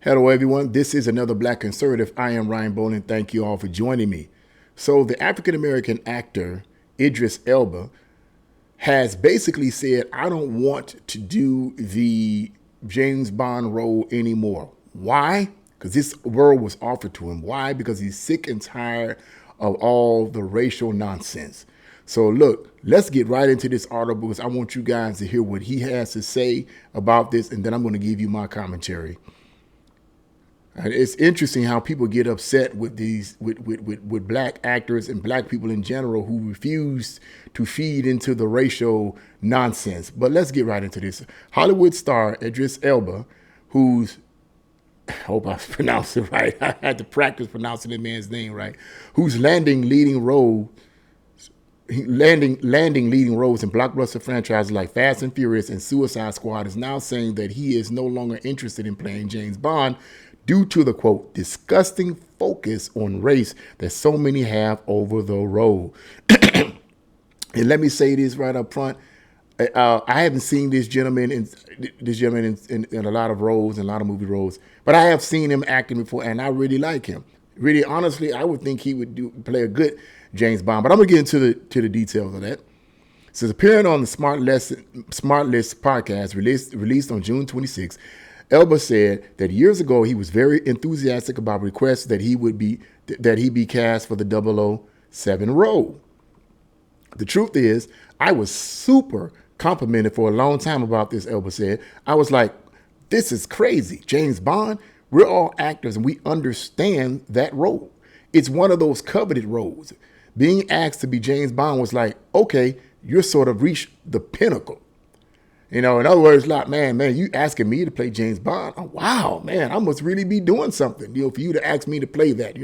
Hello, everyone. This is another Black Conservative. I am Ryan Bowling. Thank you all for joining me. So the African-American actor Idris Elba has basically said, I don't want to do the James Bond role anymore. Why? Because this role was offered to him. Why? Because he's sick and tired of all the racial nonsense. So look, let's get right into this article because I want you guys to hear what he has to say about this, and then I'm going to give you my commentary. And it's interesting how people get upset with these with black actors and black people in general who refuse to feed into the racial nonsense. But let's get right into this. Hollywood star Idris Elba, who's I hope I pronounced it right. I had to practice pronouncing the man's name right. Who's landing leading roles in blockbuster franchises like Fast and Furious and Suicide Squad, is now saying that he is no longer interested in playing James Bond due to the, quote, disgusting focus on race that so many have over the role. And let me say this right up front. I haven't seen this gentleman in a lot of roles, in a lot of movie roles, but I have seen him acting before, and I really like him. Really, honestly, I would think he would play a good James Bond. But I'm gonna get into the details of that. So, appearing on the Smart List podcast released on June 26th, Elba said that years ago he was very enthusiastic about requests that he be cast for the 007 role. The truth is, I was super complimented for a long time about this, Elba said. I was like, this is crazy. James Bond, we're all actors and we understand that role. It's one of those coveted roles. Being asked to be James Bond was like, okay, you're sort of reached the pinnacle. You know, in other words, like, man, you asking me to play James Bond? Oh, wow, man, I must really be doing something, for you to ask me to play that,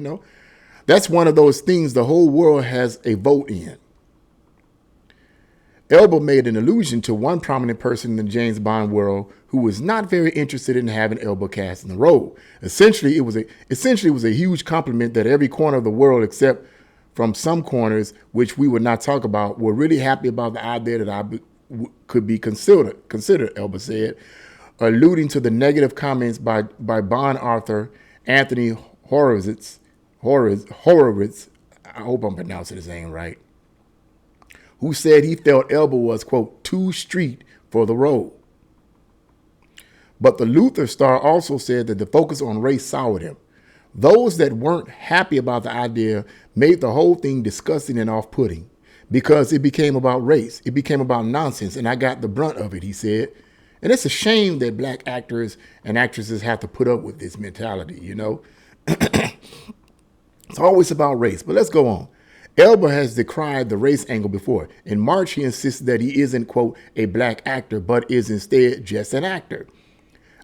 That's one of those things the whole world has a vote in. Elba made an allusion to one prominent person in the James Bond world who was not very interested in having Elba cast in the role. Essentially, it was a huge compliment that every corner of the world, except from some corners, which we would not talk about, were really happy about the idea that I could be considered, Elba said, alluding to the negative comments by Bond author Anthony Horowitz. I hope I'm pronouncing his name right. Who said he felt Elba was, quote, too street for the role. But the Luther star also said that the focus on race soured him. Those that weren't happy about the idea made the whole thing disgusting and off-putting because it became about race. It became about nonsense, and I got the brunt of it, he said. And it's a shame that black actors and actresses have to put up with this mentality, It's always about race, but let's go on. Elba has decried the race angle before. In March, he insisted that he isn't, quote, a black actor, but is instead just an actor.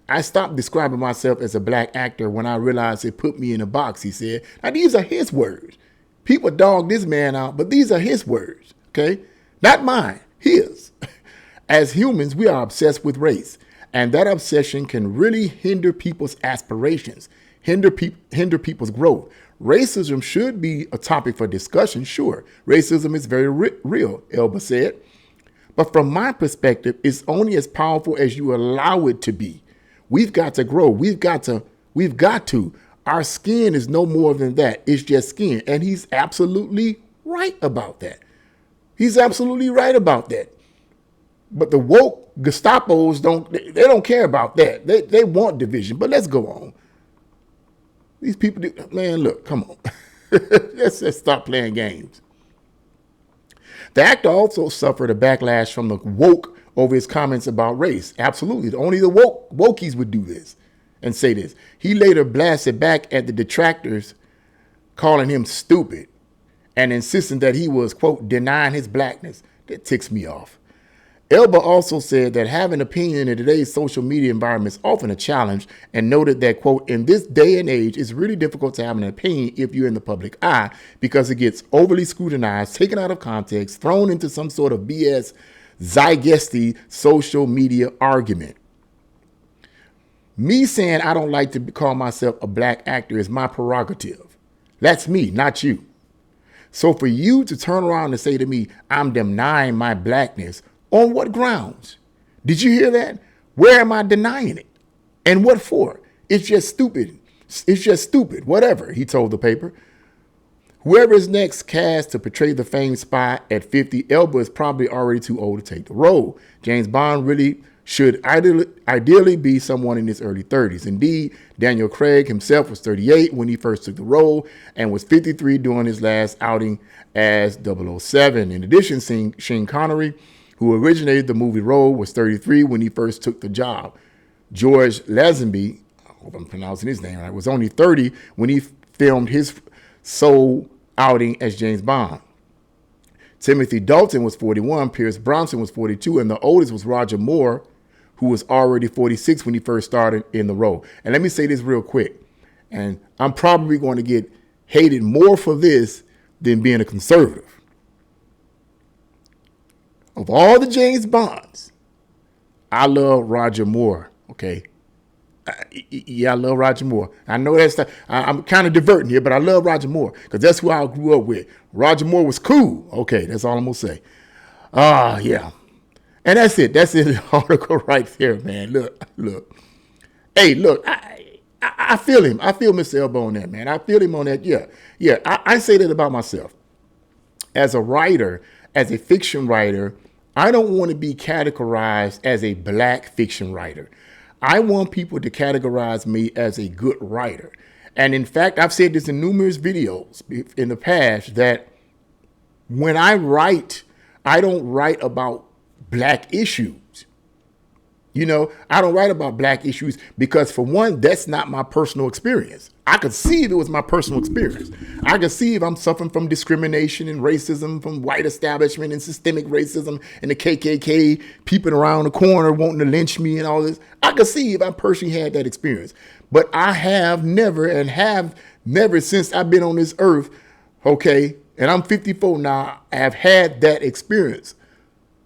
I stopped describing myself as a black actor when I realized it put me in a box, he said. Now, these are his words. People dog this man out, but these are his words, okay? Not mine, his. As humans, we are obsessed with race, and that obsession can really hinder people's aspirations, hinder people's growth. Racism should be a topic for discussion, sure. Racism is very real, Elba said. But from my perspective, it's only as powerful as you allow it to be. We've got to grow. We've got to. Our skin is no more than that. It's just skin. And he's absolutely right about that. He's absolutely right about that. But the woke Gestapos don't care about that. They want division. But let's go on. These people, man, look, come on. let's stop playing games. The actor also suffered a backlash from the woke over his comments about race. Absolutely. Only the wokies would do this and say this. He later blasted back at the detractors, calling him stupid and insisting that he was, quote, denying his blackness. That ticks me off. Elba also said that having an opinion in today's social media environment is often a challenge and noted that, quote, in this day and age, it's really difficult to have an opinion if you're in the public eye because it gets overly scrutinized, taken out of context, thrown into some sort of BS zeitgeisty social media argument. Me saying I don't like to call myself a black actor is my prerogative. That's me, not you. So for you to turn around and say to me, I'm denying my blackness, on what grounds? Did you hear that? Where am I denying it? And what for? It's just stupid. It's just stupid. Whatever, he told the paper. Whoever is next cast to portray the famed spy at 50, Elba is probably already too old to take the role. James Bond really should ideally be someone in his early 30s. Indeed, Daniel Craig himself was 38 when he first took the role and was 53 during his last outing as 007. In addition, Sean Connery, who originated the movie role, was 33 when he first took the job. George Lazenby, I hope I'm pronouncing his name right, was only 30 when he filmed his sole outing as James Bond. Timothy Dalton was 41, Pierce Brosnan was 42, and the oldest was Roger Moore, who was already 46 when he first started in the role. And let me say this real quick, and I'm probably going to get hated more for this than being a conservative. Of all the James Bonds, I love Roger Moore, okay? I love Roger Moore. I know I'm kind of diverting here, but I love Roger Moore because that's who I grew up with. Roger Moore was cool. Okay, that's all I'm going to say. Yeah. And that's it. That's the article right there, man. Look. Hey, look, I feel him. I feel Mr. Elba on that, man. I feel him on that. Yeah. I say that about myself. As a writer, as a fiction writer, I don't want to be categorized as a black fiction writer. I want people to categorize me as a good writer. And in fact, I've said this in numerous videos in the past that when I write, I don't write about black issues. You know, I don't write about black issues because, for one, that's not my personal experience. I could see if it was my personal experience. I could see if I'm suffering from discrimination and racism from white establishment and systemic racism and the KKK peeping around the corner wanting to lynch me and all this. I could see if I personally had that experience. But I have never since I've been on this earth, okay, and I'm 54 now, I have had that experience.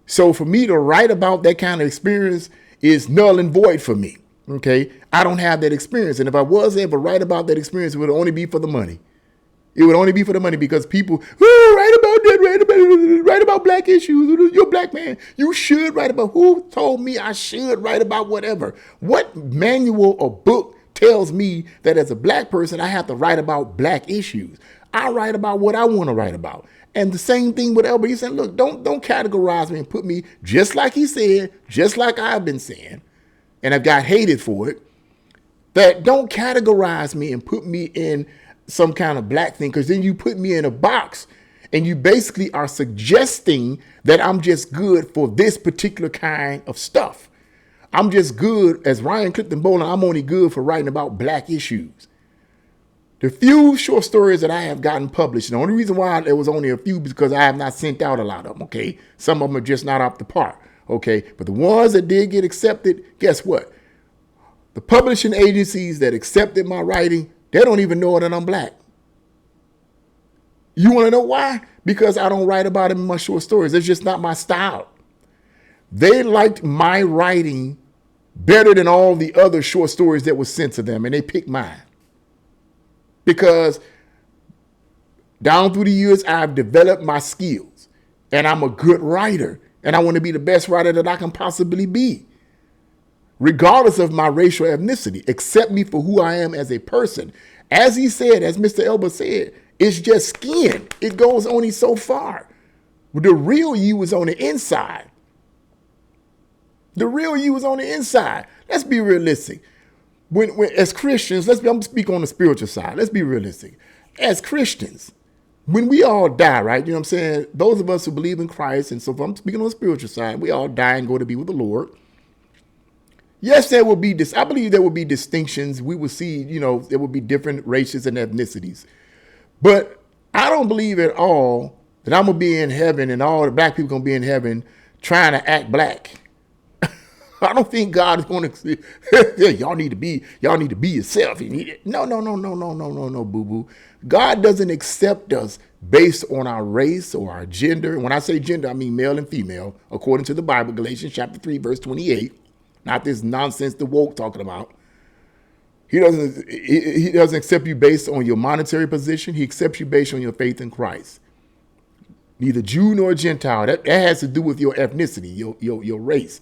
So for me to write about that kind of experience is null and void for me. Okay, I don't have that experience. And if I was ever write about that experience, it would only be for the money. It would only be for the money because people, write about that, write about black issues. You're a black man. You should write about, who told me I should write about whatever? What manual or book tells me that as a black person, I have to write about black issues? I write about what I want to write about. And the same thing with Elba. He said, look, don't categorize me and put me, just like he said, just like I've been saying, and I've got hated for it, that don't categorize me and put me in some kind of black thing, because then you put me in a box and you basically are suggesting that I'm just good for this particular kind of stuff. I'm just good, as Ryan Clifton Bowling, I'm only good for writing about black issues. The few short stories that I have gotten published, and the only reason why there was only a few is because I have not sent out a lot of them, okay? Some of them are just not up to par, okay? But the ones that did get accepted, guess what? The publishing agencies that accepted my writing, they don't even know that I'm black. You want to know why? Because I don't write about it in my short stories. It's just not my style. They liked my writing better than all the other short stories that were sent to them, and they picked mine. Because down through the years, I've developed my skills, and I'm a good writer, and I want to be the best writer that I can possibly be, regardless of my racial ethnicity. Accept me for who I am as a person. As he said, as Mr. Elba said, it's just skin. It goes only so far. The real you is on the inside. The real you is on the inside. Let's be realistic. When as Christians, I'm speaking on the spiritual side. Let's be realistic. As Christians, when we all die, right? You know what I'm saying? Those of us who believe in Christ, and so I'm speaking on the spiritual side, we all die and go to be with the Lord. Yes, there will be this. I believe there will be distinctions. We will see, there will be different races and ethnicities. But I don't believe at all that I'm going to be in heaven and all the black people going to be in heaven trying to act black. I don't think God is going to say, y'all need to be yourself. No, boo-boo. God doesn't accept us based on our race or our gender. When I say gender, I mean male and female, according to the Bible, Galatians chapter 3, verse 28. Not this nonsense the woke talking about. He doesn't accept you based on your monetary position. He accepts you based on your faith in Christ. Neither Jew nor Gentile. That has to do with your ethnicity, your race.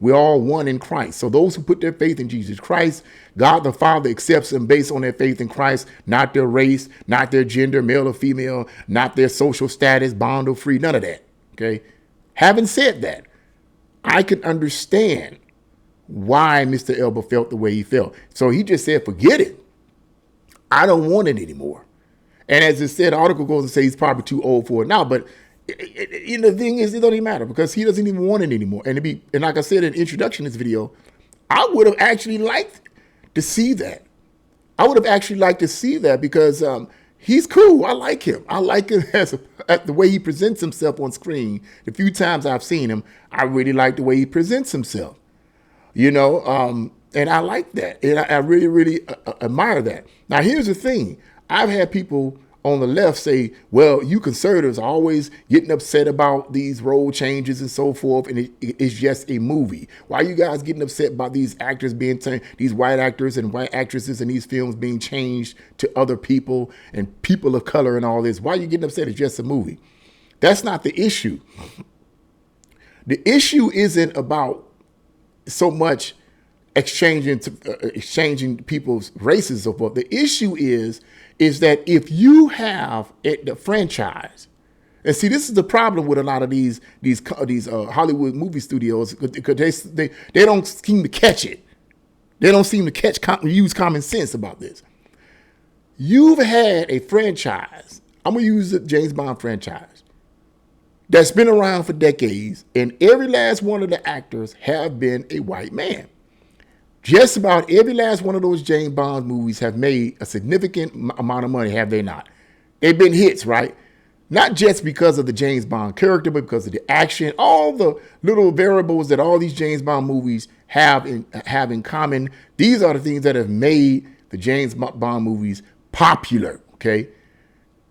we're all one in Christ. So those who put their faith in Jesus Christ, God the Father accepts them based on their faith in Christ, not their race, not their gender, male or female, not their social status, bond or free, none of that. Okay. Having said that, I can understand why Mr. Elba felt the way he felt. So he just said, forget it. I don't want it anymore. And as it said, the article goes and says he's probably too old for it now. But the thing is, it don't even matter because he doesn't even want it anymore. And like I said in the introduction to this video, I would have actually liked to see that. I would have actually liked to see that because he's cool. I like him. I like him as the way he presents himself on screen. The few times I've seen him, I really like the way he presents himself. And I like that. And I really, really admire that. Now, here's the thing. I've had people on the left say, well, you conservatives are always getting upset about these role changes and so forth, and it's just a movie. Why are you guys getting upset about these actors being turned, these white actors and white actresses in these films being changed to other people and people of color and all this? Why are you getting upset? It's just a movie. That's not the issue. The issue isn't about so much exchanging people's races and so forth. The issue is that if you have the franchise, and see, this is the problem with a lot of these Hollywood movie studios, because they don't seem to catch it. They don't seem to use common sense about this. You've had a franchise. I'm gonna use the James Bond franchise that's been around for decades, and every last one of the actors have been a white man. Just about every last one of those James Bond movies have made a significant amount of money, have they not? They've been hits, right? Not just because of the James Bond character, but because of the action, all the little variables that all these James Bond movies have in common. These are the things that have made the James Bond movies popular, okay?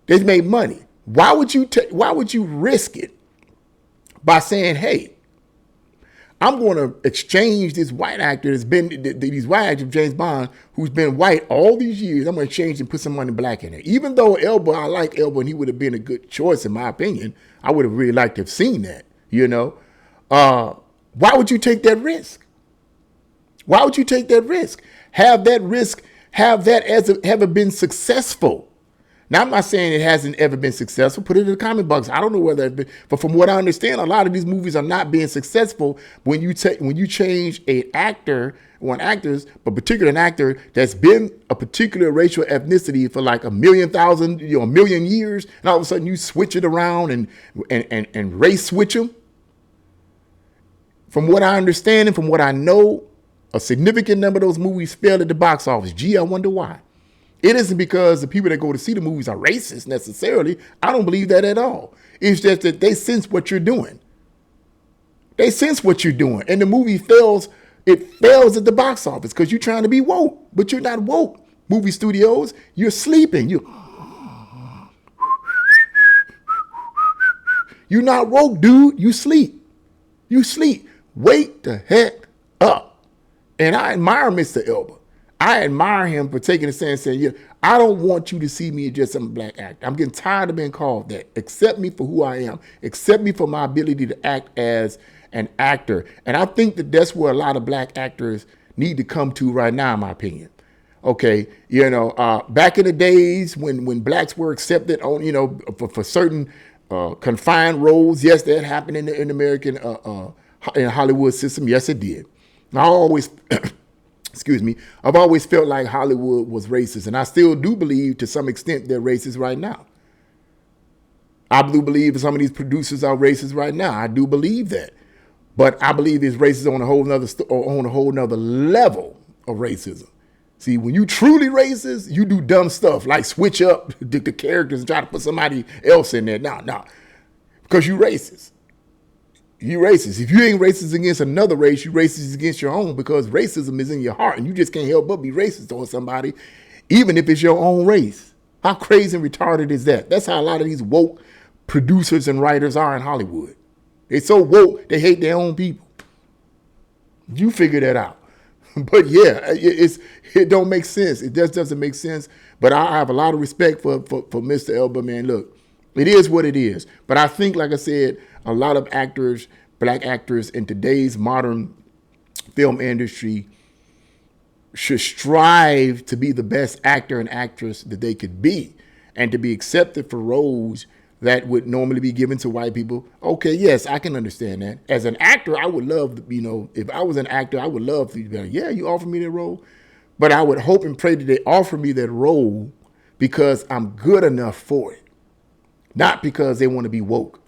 They've made money. Why would you risk it by saying, hey, I'm going to exchange this white actor that's been, these white actors of James Bond, who's been white all these years. I'm going to exchange and put somebody black in it. Even though Elba, I like Elba, and he would have been a good choice in my opinion. I would have really liked to have seen that, Why would you take that risk? Why would you take that risk? Have that ever been successful? Now, I'm not saying it hasn't ever been successful. Put it in the comment box. I don't know whether it's been, but from what I understand, a lot of these movies are not being successful when you change an actor, or an actress, but particularly an actor that's been a particular racial ethnicity for like a million years, and all of a sudden you switch it around and race switch them. From what I understand and from what I know, a significant number of those movies failed at the box office. Gee, I wonder why. It isn't because the people that go to see the movies are racist necessarily. I don't believe that at all. It's just that they sense what you're doing. They sense what you're doing. And the movie fails. It fails at the box office because you're trying to be woke, but you're not woke. Movie studios, you're sleeping. You're not woke, dude. You sleep. You sleep. Wake the heck up. And I admire Mr. Elba. I admire him for taking a stand and saying, yeah, I don't want you to see me as just some black actor. I'm getting tired of being called that. Accept me for who I am. Accept me for my ability to act as an actor. And I think that that's where a lot of black actors need to come to right now, in my opinion. Okay, back in the days when blacks were accepted on, for certain confined roles, yes, that happened in the American in Hollywood system. Yes, it did. I always I've always felt like Hollywood was racist, and I still do believe to some extent they're racist right now. I do believe some of these producers are racist right now. I do believe that. But I believe it's racist on a whole nother level of racism. See, when you truly racist, you do dumb stuff like switch up the characters and try to put somebody else in there. No, because you racist. You racist. If you ain't racist against another race, you racist against your own, because racism is in your heart and you just can't help but be racist on somebody, even if it's your own race. How crazy and retarded is that? That's how a lot of these woke producers and writers are in Hollywood. They're so woke, they hate their own people. You figure that out. But yeah, it don't make sense. It just doesn't make sense. But I have a lot of respect for Mr. Elba, man. Look, it is what it is. But I think, like I said, a lot of actors, black actors in today's modern film industry should strive to be the best actor and actress that they could be, and to be accepted for roles that would normally be given to white people. Okay, yes, I can understand that. As an actor, I would love to, if I was an actor, I would love to be like, yeah, you offer me that role. But I would hope and pray that they offer me that role because I'm good enough for it. Not because they want to be woke.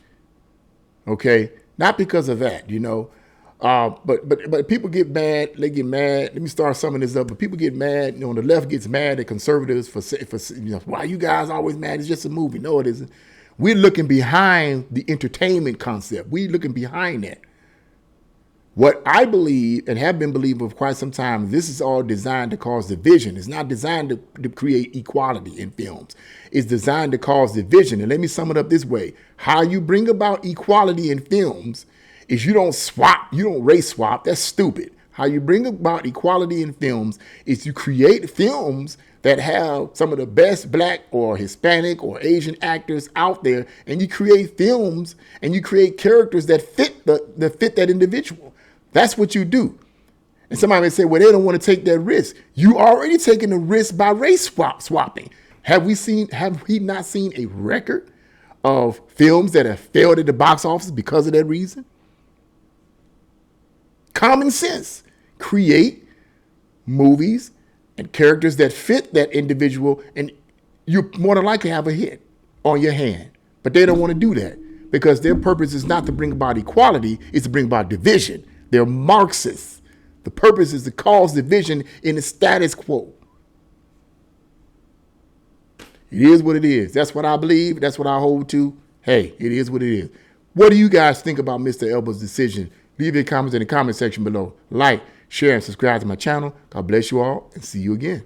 Okay? Not because of that, But people get mad. They get mad. Let me start summing this up. But people get mad. The left gets mad at conservatives for why you guys always mad? It's just a movie. No, it isn't. We're looking behind the entertainment concept. We're looking behind that. What I believe and have been believing for quite some time, this is all designed to cause division. It's not designed to create equality in films. It's designed to cause division. And let me sum it up this way. How you bring about equality in films is you don't race swap. That's stupid. How you bring about equality in films is you create films that have some of the best black or Hispanic or Asian actors out there, and you create films and you create characters that fit that individual. That's what you do. And somebody may say, well, they don't want to take that risk. You already taking the risk by race swapping. Have we not seen a record of films that have failed at the box office because of that reason? Common sense. Create movies and characters that fit that individual, and you more than likely have a hit on your hand. But they don't want to do that because their purpose is not to bring about equality, it's to bring about division. They're Marxists. The purpose is to cause division in the status quo. It is what it is. That's what I believe. That's what I hold to. Hey, it is what it is. What do you guys think about Mr. Elba's decision? Leave your comments in the comment section below. Like, share, and subscribe to my channel. God bless you all, and see you again.